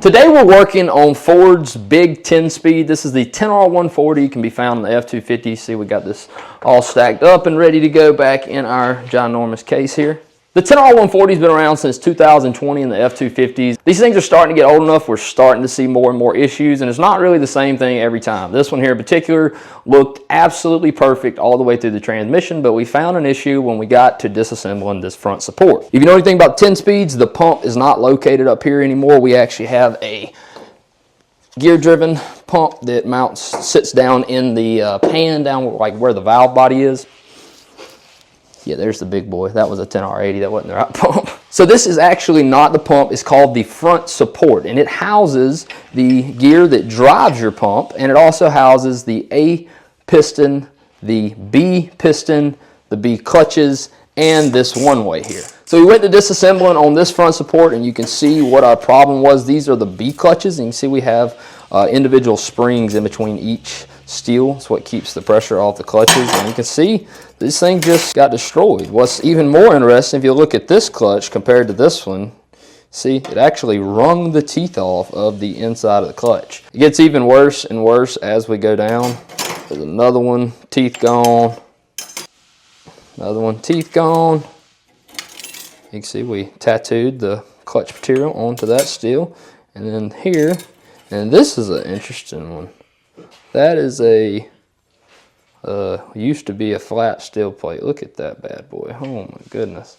Today we're working on Ford's big 10-speed. This is the 10R140. It can be found in the F-250. See, we got this all stacked up and ready to go back in our ginormous case here. The 10R140 has been around since 2020 in the F-250s. These things are starting to get old enough. We're starting to see more and more issues, and it's not really the same thing every time. This one here in particular looked absolutely perfect all the way through the transmission, but we found an issue when we got to disassembling this front support. If you know anything about 10 speeds, the pump is not located up here anymore. We actually have a gear-driven pump that sits down in the pan, down like where the valve body is. Yeah, there's the big boy. That was a 10R80. That wasn't the right pump. So this is actually not the pump. It's called the front support, and it houses the gear that drives your pump, and it also houses the A piston, the B piston, the B clutches, and this one-way here. So we went to disassembling on this front support, and you can see what our problem was. These are the B clutches, and you can see we have individual springs in between each steel. It's what keeps the pressure off the clutches, and you can see this thing just got destroyed. What's even more interesting, if you look at this clutch compared to this one, see, it actually wrung the teeth off of the inside of the clutch. It gets even worse and worse as we go down. There's another one, teeth gone. Another one, teeth gone. You can see we tattooed the clutch material onto that steel. And then here, and this is an interesting one. That is a, used to be a flat steel plate. Look at that bad boy. Oh my goodness.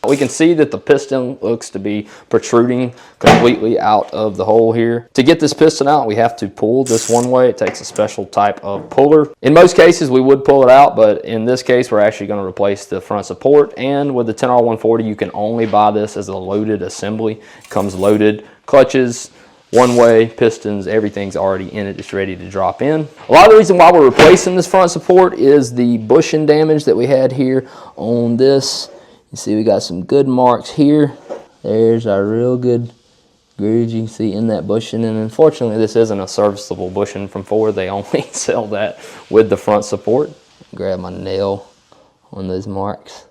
We can see that the piston looks to be protruding completely out of the hole here. To get this piston out, we have to pull this one way. It takes a special type of puller. In most cases, we would pull it out, but in this case, we're actually going to replace the front support. And with the 10R140, you can only buy this as a loaded assembly. It comes loaded, clutches, one-way, pistons, everything's already in it. It's ready to drop in. A lot of the reason why we're replacing this front support is the bushing damage that we had here on this. You see we got some good marks here. There's our real good grooves you can see in that bushing, and unfortunately this isn't a serviceable bushing from Ford. They only sell that with the front support. Grab my nail on those marks.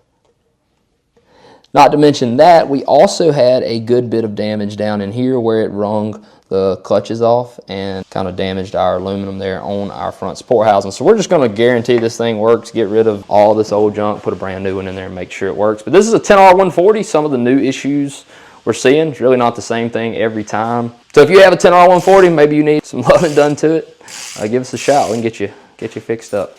Not to mention that, we also had a good bit of damage down in here where it wrung the clutches off and kind of damaged our aluminum there on our front support housing. So we're just going to guarantee this thing works, get rid of all this old junk, put a brand new one in there and make sure it works. But this is a 10R140. Some of the new issues we're seeing, it's really not the same thing every time. So if you have a 10R140, maybe you need some loving done to it, give us a shout. We can get you fixed up.